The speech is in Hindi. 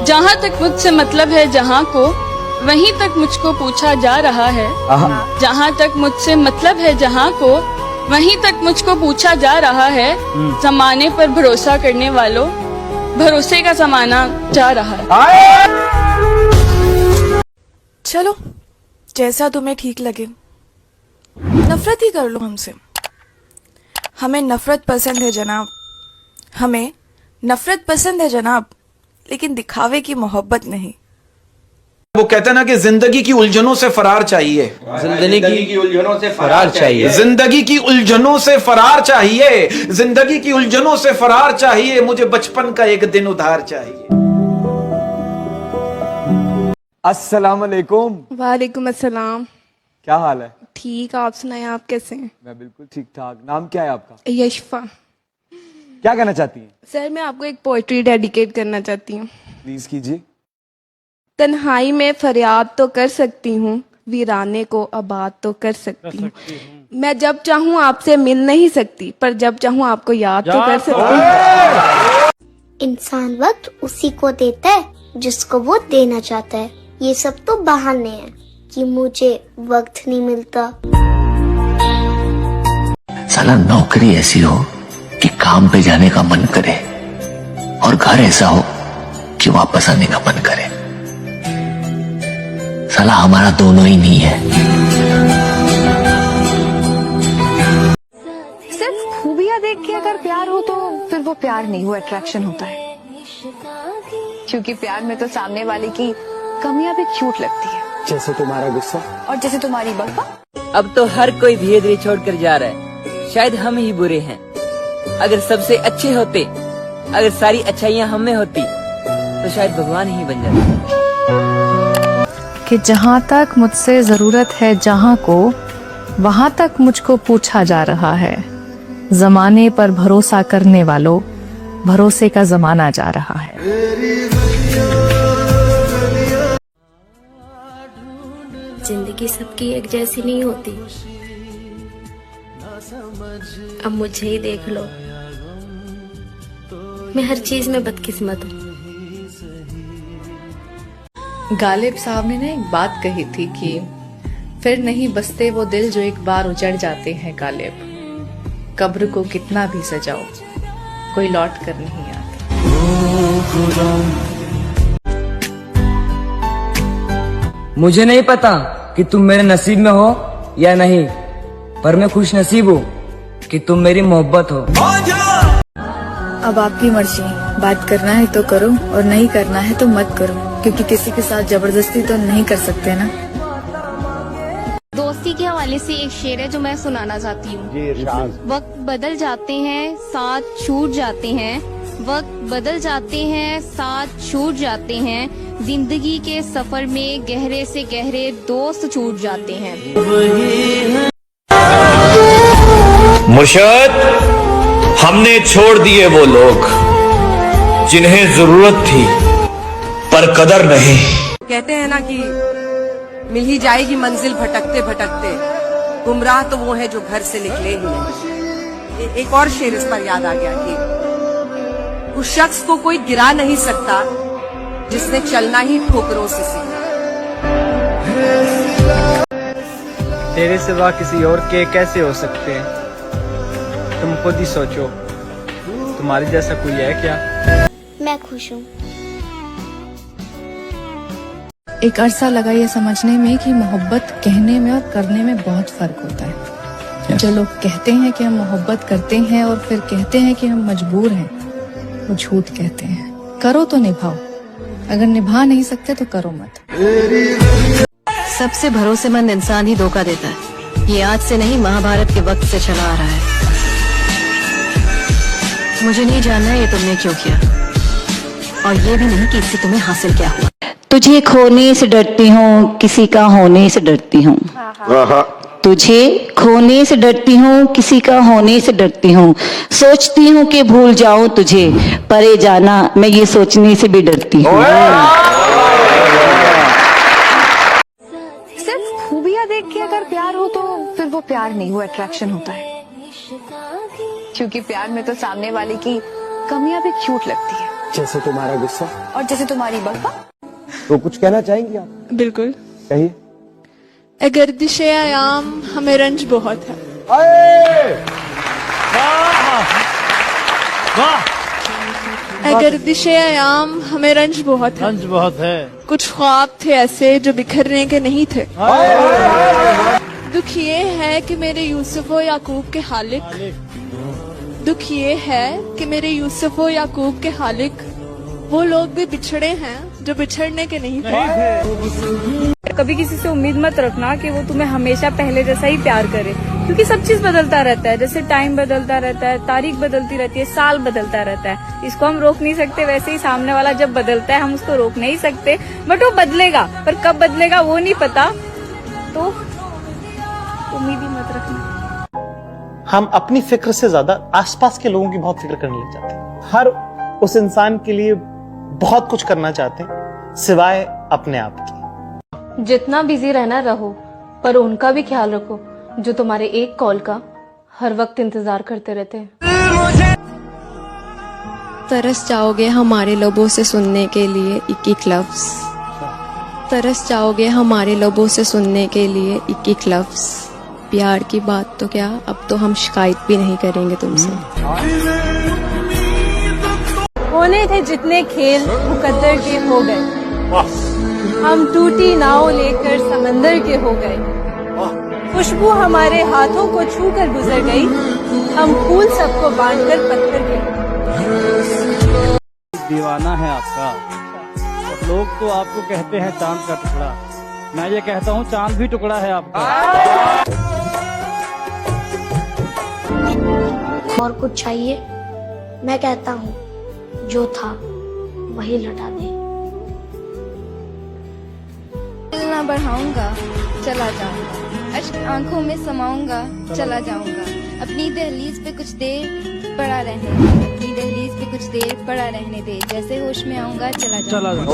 जहाँ तक मुझसे मतलब है जहाँ को, वहीं तक मुझको पूछा जा रहा है। जहाँ तक मुझसे मतलब है जहाँ को, वहीं तक मुझको पूछा जा रहा है। जमाने पर भरोसा करने वालों, भरोसे का जमाना जा रहा है। चलो जैसा तुम्हें ठीक लगे, नफरत ही कर लो हमसे। हमें नफरत पसंद है जनाब, हमें नफरत पसंद है जनाब, लेकिन दिखावे की मोहब्बत नहीं। वो कहते हैं ना कि जिंदगी की उलझनों से फरार चाहिए, जिंदगी की उलझनों से फरार चाहिए, जिंदगी की उलझनों से फरार चाहिए, जिंदगी की उलझनों से फरार चाहिए। मुझे बचपन का एक दिन उधार चाहिए। अस्सलाम वालेकुम। वालेकुम अस्सलाम। क्या हाल है? ठीक, आप सुनाएं, आप कैसे हैं? मैं बिल्कुल ठीक ठाक। नाम क्या है आपका? यशफा। क्या कहना चाहती हैं? सर मैं आपको एक पोइट्री डेडिकेट करना चाहती हूँ। प्लीज कीजिए। तन्हाई में फरियाद तो कर सकती हूँ, वीराने को आबाद तो कर सकती हूँ। मैं जब चाहूँ आपसे मिल नहीं सकती, पर जब चाहूँ आपको याद तो कर सकती हूँ। इंसान वक्त उसी को देता है जिसको वो देना चाहता है। ये सब तो बहाने हैं कि मुझे वक्त नहीं मिलता। साला नौकरी ऐसी हो कि काम पे जाने का मन करे, और घर ऐसा हो कि वापस आने का मन करे। साला हमारा दोनों ही नहीं है। सिर्फ खूबियां देख के अगर प्यार हो तो फिर वो प्यार नहीं, वो अट्रैक्शन होता है। क्योंकि प्यार में तो सामने वाले की कमियां भी क्यूट लगती है, जैसे तुम्हारा गुस्सा और जैसे तुम्हारी बकवा। अब तो हर कोई धीरे धीरे छोड़कर जा रहा है, शायद हम ही बुरे हैं। अगर सबसे अच्छे होते, अगर सारी अच्छाइयाँ हम में होती, तो शायद भगवान ही बन जाते। कि जहाँ तक मुझसे जरूरत है जहाँ को, वहाँ तक मुझको पूछा जा रहा है। जमाने पर भरोसा करने वालों, भरोसे का जमाना जा रहा है। जिंदगी सबकी एक जैसी नहीं होती। अब मुझे ही देख लो, मैं हर चीज में बदकिस्मत हूँ। गालिब साहब ने एक बात कही थी कि फिर नहीं बसते वो दिल जो एक बार उजड़ जाते हैं गालिब। कब्र को कितना भी सजाओ, कोई लौट कर नहीं आता। मुझे नहीं पता कि तुम मेरे नसीब में हो या नहीं, पर मैं खुश नसीब हूँ कि तुम मेरी मोहब्बत हो। अब आपकी मर्जी, बात करना है तो करो और नहीं करना है तो मत करो, क्योंकि किसी के साथ जबरदस्ती तो नहीं कर सकते ना। दोस्ती के हवाले से एक शेर है जो मैं सुनाना चाहती हूँ। वक्त बदल जाते हैं, साथ छूट जाते हैं। वक्त बदल जाते हैं, साथ छूट जाते हैं। जिंदगी के सफर में गहरे से गहरे दोस्त छूट जाते हैं। मुर्शद, हमने छोड़ दिए वो लोग जिन्हें जरूरत थी पर कदर नहीं। कहते हैं ना कि मिल ही जाएगी मंजिल भटकते भटकते, गुमराह तो वो है जो घर से निकले ही नहीं। एक और शेर इस पर याद आ गया कि उस शख्स को कोई गिरा नहीं सकता जिसने चलना ही ठोकरों से सीखा। तेरे सिवा किसी और के कैसे हो सकते हैं? तुम खुद ही सोचो, तुम्हारे जैसा कोई है क्या? मैं खुश हूँ। एक अरसा लगा ये समझने में कि मोहब्बत कहने में और करने में बहुत फर्क होता है। जो लोग कहते हैं कि हम मोहब्बत करते हैं और फिर कहते हैं कि हम मजबूर हैं, वो झूठ कहते हैं। करो तो निभाओ, अगर निभा नहीं सकते तो करो मत। सबसे भरोसेमंद इंसान ही धोखा देता है। ये आज से नहीं, महाभारत के वक्त से चला आ रहा है। मुझे नहीं जानना ये तुमने क्यों किया, और ये भी नहीं कि इससे तुम्हें हासिल क्या हुआ। तुझे खोने से डरती हूँ, किसी का होने से डरती हूँ। तुझे खोने से डरती हूँ, किसी का होने से डरती हूँ। सोचती हूँ कि भूल जाऊं तुझे, परे जाना मैं ये सोचने से भी डरती हूँ। सिर्फ खूबियां देख के अगर प्यार हो तो फिर वो प्यार नहीं, वो अट्रैक्शन होता है। क्योंकि प्यार में तो सामने वाले की कमियां भी क्यूट लगती है, जैसे तुम्हारा गुस्सा और जैसे तुम्हारी बब्बा। तो कुछ कहना चाहेंगी आप? बिल्कुल। कहिए। अगर दिशे आयाम हमें रंज बहुत है। अगर दिशे आयाम हमें रंज बहुत है। रंज बहुत है। कुछ ख्वाब थे ऐसे जो बिखरने के नहीं थे। दुख ये है कि मेरे यूसुफ व याकूब के खालिक, दुख ये है कि मेरे यूसुफ व याकूब के खालिक वो लोग भी बिछड़े हैं जो बिछड़ने के नहीं थे। कभी किसी से उम्मीद मत रखना कि वो तुम्हें हमेशा पहले जैसा ही प्यार करे, क्योंकि सब चीज बदलता रहता है। जैसे टाइम बदलता रहता है, तारीख बदलती रहती है, साल बदलता रहता है। इसको हम रोक नहीं सकते, वैसे ही सामने वाला जब बदलता है हम उसको रोक नहीं सकते, बट वो बदलेगा। पर कब बदलेगा वो नहीं पता, तो उम्मीद ही मत रखना। हम अपनी फिक्र से ज्यादा आसपास के लोगों की बहुत फिक्र करने लग जाते हैं। हर उस इंसान के लिए बहुत कुछ करना चाहते हैं सिवाय अपने आप के। जितना बिजी रहना रहो, पर उनका भी ख्याल रखो जो तुम्हारे एक कॉल का हर वक्त इंतजार करते रहते हैं। तरस जाओगे हमारे लबों से सुनने के लिए एक-एक लफ्ज, तरस जाओगे हमारे लबों से सुनने के लिए एक-एक लफ्ज। प्यार की बात तो क्या, अब तो हम शिकायत भी नहीं करेंगे तुमसे। होने थे जितने खेल मुकद्दर के हो गए, हम टूटी नाव लेकर समंदर के हो गए। खुशबू हमारे हाथों को छू कर गुजर गई, हम फूल सबको बांधकर पत्थर के। दीवाना है आपका, और लोग तो आपको कहते हैं चांद का टुकड़ा। मैं ये कहता हूँ चांद भी टुकड़ा है आपका। और कुछ चाहिए? मैं कहता हूँ जो था वही लौटा दे। दिल ना बढ़ाऊंगा चला जाऊंगा, अश्क आंखों में समाऊंगा चला जाऊंगा। अपनी दहलीज पे कुछ देर पड़ा रहने दे, अपनी दहलीज पे कुछ देर पड़ा रहने दे। जैसे होश में आऊंगा चला जाऊंगा।